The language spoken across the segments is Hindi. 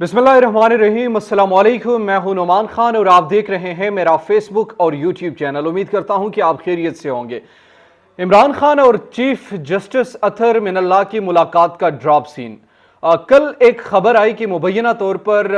बिस्मिल्लाहिर्रहमानिर्रहीम, अस्सलाम वालेकुम। मैं हूं नुमान खान और आप देख रहे हैं मेरा फेसबुक और यूट्यूब चैनल। उम्मीद करता हूं कि आप खैरियत से होंगे। इमरान खान और चीफ जस्टिस अतर मिनल्लाह की मुलाकात का ड्रॉप सीन। कल एक खबर आई कि मुबैना तौर पर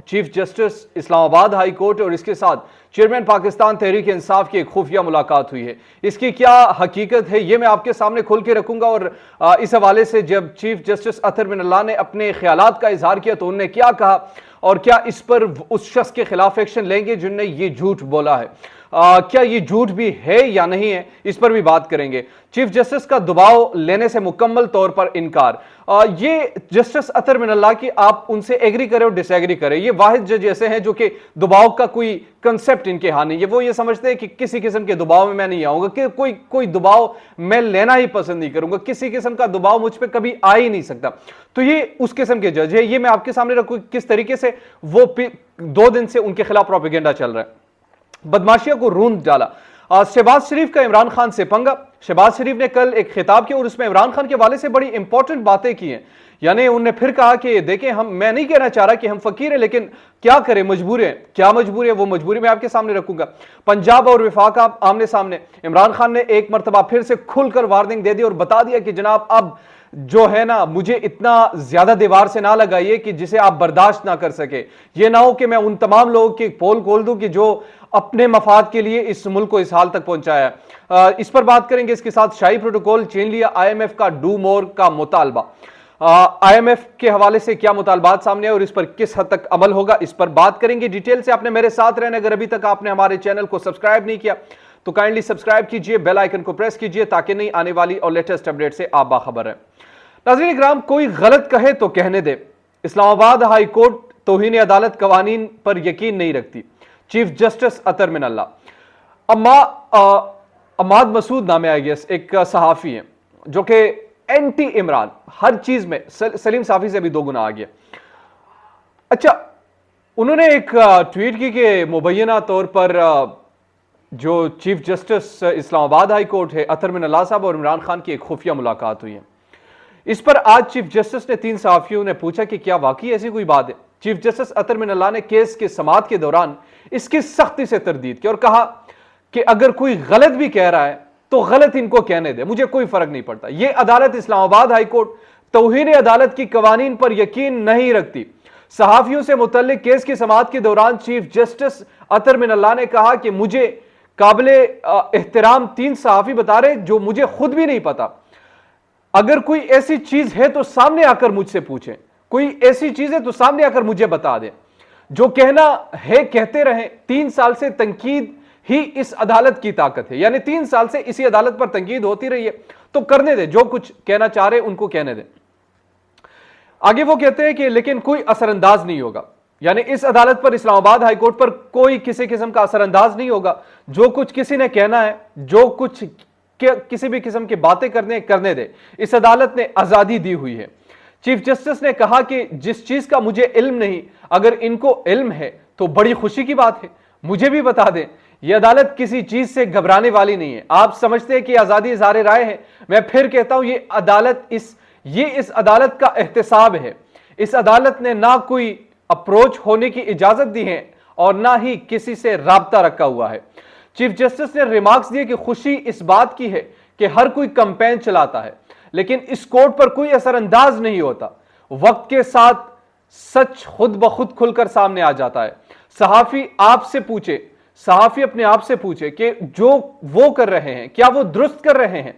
chief justice Islamabad high court और इसके साथ चेयरमैन पाकिस्तान तहरीक इंसाफ की एक खुफिया मुलाकात हुई है। इसकी क्या हकीकत है ये मैं आपके सामने खोल के रखूंगा और इस हवाले से जब चीफ जस्टिस अतर मिनल्लाह ने अपने ख्यालात का इजहार किया तो उन्होंने क्या कहा और क्या इस पर उस शख्स के खिलाफ एक्शन लेंगे जिनने ये झूठ बोला है। क्या ये झूठ भी है या नहीं है, इस पर भी बात करेंगे। चीफ जस्टिस का दबाव लेने से मुकम्मल तौर पर इनकार। ये जस्टिस अतर मिनल्लाह की आप उनसे एग्री करें और डिसएग्री करें, ये वाहिद जज ऐसे हैं जो कि दबाव का कोई कंसेप्ट इनके यहां नहीं है। वो ये समझते हैं कि किसी किस्म के दबाव में मैं नहीं आऊंगा, कि कोई दबाव मैं लेना ही पसंद नहीं करूंगा, किसी किस्म का दबाव मुझ पर कभी आ ही नहीं सकता। तो ये उस किस्म के जज है। ये मैं आपके सामने रखूं किस तरीके से वो 2 दिन से उनके खिलाफ प्रोपेगेंडा चल रहा है। बदमाशिया को रूंध डाला। शहबाज शरीफ का इमरान खान से पंगा। शहबाज शरीफ ने कल एक खिताब किया और उसमें इमरान खान के हवाले से बड़ी इंपॉर्टेंट बातें की हैं। यानी उन्होंने फिर कहा कि देखें, मैं नहीं कहना चाह रहा कि हम फकीर हैं, लेकिन क्या करें, मजबूर हैं। क्या मजबूरी है, वो मजबूरी मैं आपके सामने रखूंगा। पंजाब और विफाक आमने सामने। इमरान खान ने एक मरतबा फिर से खुलकर वार्निंग दे दी और बता दिया कि जनाब अब जो है ना, मुझे इतना ज्यादा दीवार से ना लगाइए कि जिसे आप बर्दाश्त ना कर सके। ये ना हो कि मैं उन तमाम लोगों की पोल खोल दूं कि जो अपने मफाद के लिए इस मुल्क को इस हाल तक पहुंचाया। इस पर बात करेंगे। इसके साथ शाही प्रोटोकॉल छीन लिया, IMF का डू मोर का मुतालबा। IMF के हवाले से क्या मुतालबात सामने है और इस पर किस हद तक अमल होगा, इस पर बात करेंगे डिटेल से। आपने मेरे साथ रहना, अगर अभी तक आपने हमारे चैनल को सब्सक्राइब नहीं किया तो काइंडली सब्सक्राइब कीजिए, बेल आइकन को प्रेस कीजिए ताकि नहीं आने वाली और लेटेस्ट अपडेट से आप बाखबर हैं। नाज़रीन इकराम, कोई गलत कहे तो कहने दे। इस्लामाबाद हाई कोर्ट तौहीन अदालत कवानीन पर यकीन नहीं रखती। चीफ जस्टिस अतर मिनल्लाह। अमाद मसूद नामे एक सहाफी है जो कि एंटी इमरान हर चीज में, सलीम साफी से भी 2 गुना आ गया। अच्छा, उन्होंने एक ट्वीट की कि मुबैना तौर पर जो chief justice Islamabad high court है अतर मिनल्लाह साहब और इमरान खान की एक खुफिया मुलाकात हुई है। इस पर आज चीफ जस्टिस ने 3 सहाफियों ने पूछा कि क्या वाकई ऐसी कोई बात है। चीफ जस्टिस अतर मिनल्लाह ने केस के समाअत के दौरान इसकी सख्ती से तरदीद की और कहा कि अगर कोई गलत भी कह रहा है तो गलत इनको कहने दे, मुझे कोई फर्क नहीं पड़ता। यह अदालत इस्लामाबाद हाई कोर्ट तौहीन अदालत की कवानीन पर यकीन नहीं रखती। सहाफियों से मुतल्लिक केस की समाअत के दौरान चीफ जस्टिस अतर मिनल्लाह ने कहा कि मुझे काबिले एहतराम 3 सहाफी बता रहे जो मुझे खुद भी नहीं पता। अगर कोई ऐसी चीज है तो सामने आकर मुझसे पूछें, कोई ऐसी चीज है तो सामने आकर मुझे बता दें। जो कहना है कहते रहें। 3 साल से तनकीद ही इस अदालत की ताकत है। यानी 3 साल से इसी अदालत पर तनकीद होती रही है तो करने दे, जो कुछ कहना चाह रहे उनको कहने दे। आगे वो कहते हैं कि लेकिन कोई असरअंदाज नहीं होगा। यानी इस अदालत पर, इस्लामाबाद हाई कोर्ट पर कोई किसी किस्म का असरअंदाज नहीं होगा। जो कुछ किसी ने कहना है, जो कुछ किसी भी किस्म की बातें करने दे। इस अदालत ने आजादी दी हुई है। चीफ जस्टिस ने कहा कि जिस चीज का मुझे इल्म नहीं, अगर इनको इल्म है तो बड़ी खुशी की बात है, मुझे भी बता दें। यह अदालत किसी चीज से घबराने वाली नहीं है। आप समझते हैं कि आजादी इज़हार राय है। मैं फिर कहता हूं, ये इस अदालत का एहतसाब है। इस अदालत ने ना कोई अप्रोच होने की इजाजत दी है और ना ही किसी से राब्ता रखा हुआ है। चीफ जस्टिस ने रिमार्क्स दिए कि खुशी इस बात की है कि हर कोई कैंपेन चलाता है लेकिन इस कोर्ट पर कोई असरअंदाज नहीं होता। वक्त के साथ सच खुद ब खुद खुलकर सामने आ जाता है। सहाफी अपने आप से पूछे कि जो वो कर रहे हैं क्या वो दुरुस्त कर रहे हैं।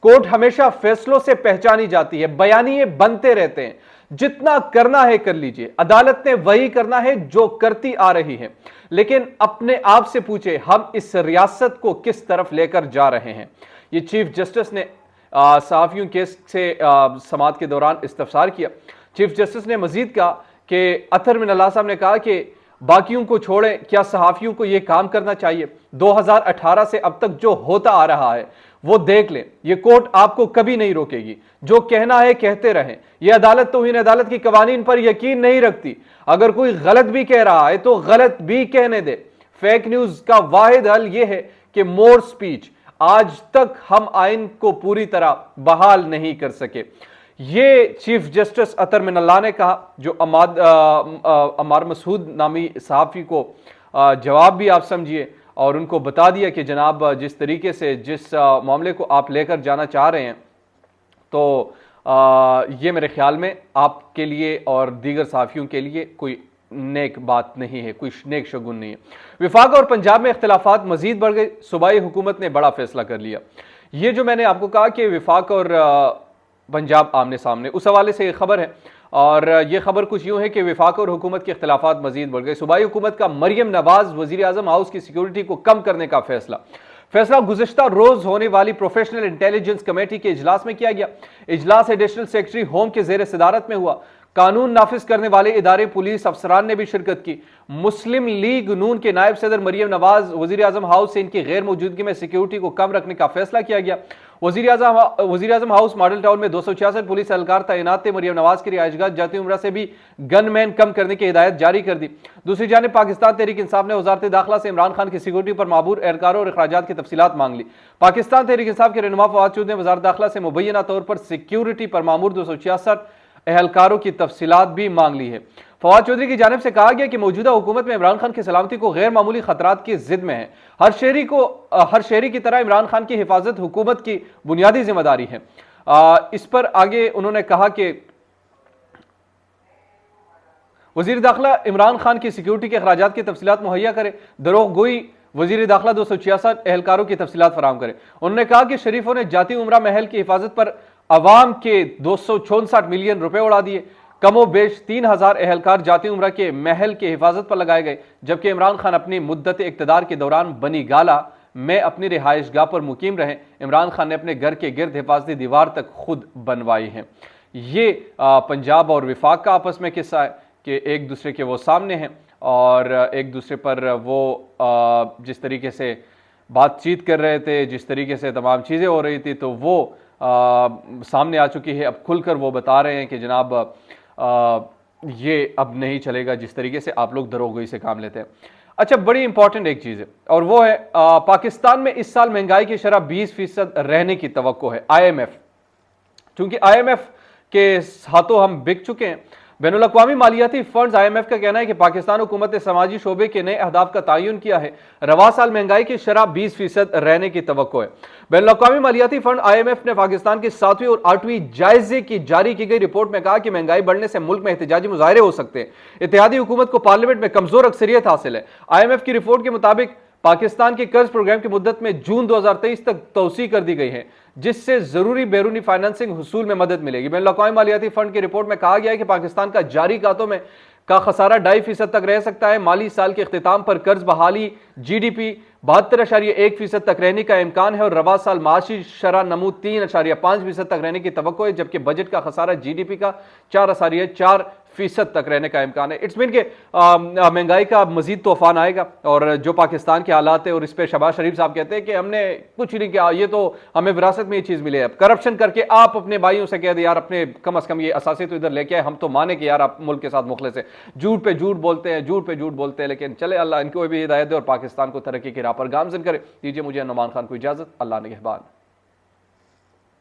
कोर्ट हमेशा फैसलों से पहचानी जाती है, बयानिए बनते रहते हैं। जितना करना है कर लीजिए, अदालत ने वही करना है जो करती आ रही है। लेकिन अपने आप से पूछे, हम इस रियासत को किस तरफ लेकर जा रहे हैं। ये चीफ जस्टिस ने सहाफियों केस से समाअत के दौरान इस्तफसार किया। चीफ जस्टिस ने मजीद कहा कि अतर मिनल्लाह साहब ने कहा कि बाकियों को छोड़ें, क्या सहाफियों को यह काम करना चाहिए। 2018 से अब तक जो होता आ रहा है वो देख लें। यह कोर्ट आपको कभी नहीं रोकेगी। जो कहना है कहते रहें। यह अदालत तौहीन अदालत की कवानीन पर यकीन नहीं रखती। अगर कोई गलत भी कह रहा है तो गलत भी कहने दे। फेक न्यूज का वाहिद हल यह है कि मोर स्पीच। आज तक हम आइन को पूरी तरह बहाल नहीं कर सके। ये चीफ जस्टिस अतर मिनल्ला ने कहा, जो अमार मसूद नामी सहाफ़ी को जवाब भी आप समझिए और उनको बता दिया कि जनाब जिस तरीके से जिस मामले को आप लेकर जाना चाह रहे हैं, तो ये मेरे ख्याल में आपके लिए और दीगर सहाफ़ियों के लिए कोई नेक बात नहीं है, कोई नेक शगुन नहीं है। विफाक और पंजाब में इख्तिलाफात मजीद बढ़ गए, सूबाई हुकूमत ने बड़ा फैसला कर लिया। ये जो मैंने आपको कहा कि विफाक और पंजाब आमने सामने, उस हवाले से ये खबर है और ये खबर कुछ यूं है कि विफाक और हुकूमत के इख्तिलाफात मजीद बढ़ गए। सूबाई हुकूमत का मरियम नवाज वजीर आजम हाउस की सिक्योरिटी को कम करने का फैसला गुज़िश्ता रोज होने वाली प्रोफेशनल इंटेलिजेंस कमेटी के इजलास में किया गया। इजलास एडिशनल सेक्रेटरी होम के जेर सदारत में हुआ। कानून नाफिज करने वाले इदारे, पुलिस अफसरान ने भी शिरकत की। मुस्लिम लीग नून के नायब सदर मरियम नवाज वजीर आजम हाउस से इनकी गैर मौजूदगी में सिक्योरिटी को कम रखने का फैसला किया गया। वजीर आजम हाउस मॉडल टाउन में 266 पुलिस एहलकार तैनात थे। मरियम नवाज की रिहाइशगाह जाती उम्रा से भी गनमैन कम करने की हिदायत जारी कर दी। दूसरी जानिब पाकिस्तान तहरीक इंसाफ ने वजारत दाखिला से इमरान खान की सिक्योरिटी पर माबूर एहलकारों और अखराजात की तफसीलात मांग ली। पाकिस्तान तहरीक इंसाफ के रहनुमा फवाद चौधरी ने वजारत दाखिला से मुबैना तौर पर सिक्योरिटी पर मामूर 266 एहलकारों की तफसीलात भी मांग ली है। फवाद चौधरी की जानिब से कहा गया कि मौजूदा हुकूमत में इमरान खान की सलामती को गैर मामूली खतरात की जिद में है। हर शहरी की तरह इमरान खान की हिफाजत हुकूमत की बुनियादी जिम्मेदारी है। इस पर आगे उन्होंने कहा कि वजीर दाखिला इमरान खान की सिक्योरिटी के अखराजात की तफसीलात मुहैया करे। दरोग गोई वजीर दाखिला 266 एहलकारों की तफसीलात फराहम करे। उन्होंने कहा कि शरीफों ने जाती उम्रा महल की हिफाजत पर अवाम के 264 मिलियन रुपए उड़ा दिए। कमो बेश 3000 एहलकार जाती उम्रा के महल की हिफाजत पर लगाए गए, जबकि इमरान खान अपनी मुद्दत इक्तदार के दौरान बनी गाला में अपनी रिहाइश गाह पर मुकीम रहे। इमरान खान ने अपने घर के गिर्द हिफाजती दीवार तक खुद बनवाई है। ये पंजाब और विफाक का आपस में किस्सा है कि एक दूसरे के वो सामने हैं और एक दूसरे पर वो जिस तरीके से बातचीत कर रहे थे, जिस तरीके से तमाम चीज़ें हो रही थी, तो वो सामने आ चुकी है। अब खुलकर वो बता रहे हैं कि जनाब ये अब नहीं चलेगा जिस तरीके से आप लोग दरोगोई से काम लेते हैं। अच्छा, बड़ी इंपॉर्टेंट एक चीज़ है और वो है पाकिस्तान में इस साल महंगाई की शरह 20% रहने की तवक्को है। IMF, चूंकि IMF के हाथों हम बिक चुके हैं। बैनुल अक़वामी मालियाती फंड IMF का कहना है कि पाकिस्तान हुकूमत ने समाजी शोबे के नए अहदाफ का तयन किया है। रवा साल महंगाई की शरह 20% रहने की तवक्को है। बैनुल अक़वामी मालियाती फंड IMF ने पाकिस्तान की 7वीं और 8वीं जायजे की जारी की गई रिपोर्ट में कहा कि महंगाई बढ़ने से मुल्क में एहतजाजी मुजाहरे हो सकते हैं। इत्तेहादी हुकूमत को पार्लियामेंट में कमजोर अक्सरियत हासिल है। IMF की रिपोर्ट के मुताबिक पाकिस्तान के कर्ज प्रोग्राम की मुद्दत में जून 2023 तक तौसी कर दी गई है, जिससे जरूरी बैरूनी फाइनेंसिंग हुसूल में मदद मिलेगी। बैनुल अक़वामी मालियाती फंड की रिपोर्ट में कहा गया है कि पाकिस्तान का जारी खातों में का खसारा 2.5% तक रह सकता है। माली साल के इख्तिताम पर कर्ज बहाली GDP 72.1% तक रहने का इम्कान है और रवा साल माशी शरह नमू 3.5% तक रहने की तवक्को है, जबकि बजट का खसारा GDP का 4.4% तक रहने का इम्कान है। इट्स मीन के महंगाई का मजीद तूफान आएगा और जो पाकिस्तान के हालात है, और इस पर शहबाज शरीफ साहब कहते हैं कि हमने कुछ नहीं किया, ये तो हमें विरासत में ये चीज़ मिली है। करप्शन करके आप अपने भाइयों से कह दे यार अपने कम अज़ कम ये असासे तो इधर लेके आए, हम तो माने कि यार आप मुल्क के साथ मुखलिस है। झूठ पे झूठ बोलते हैं, झूठ पे झूठ बोलते हैं, लेकिन चले अल्लाह इनको भी हिदायत दे और पाकिस्तान को तरक्की की राह पर गामजन करे। दीजिए मुझे नुमान खान को इजाज़त। अल्लाह निगहबान।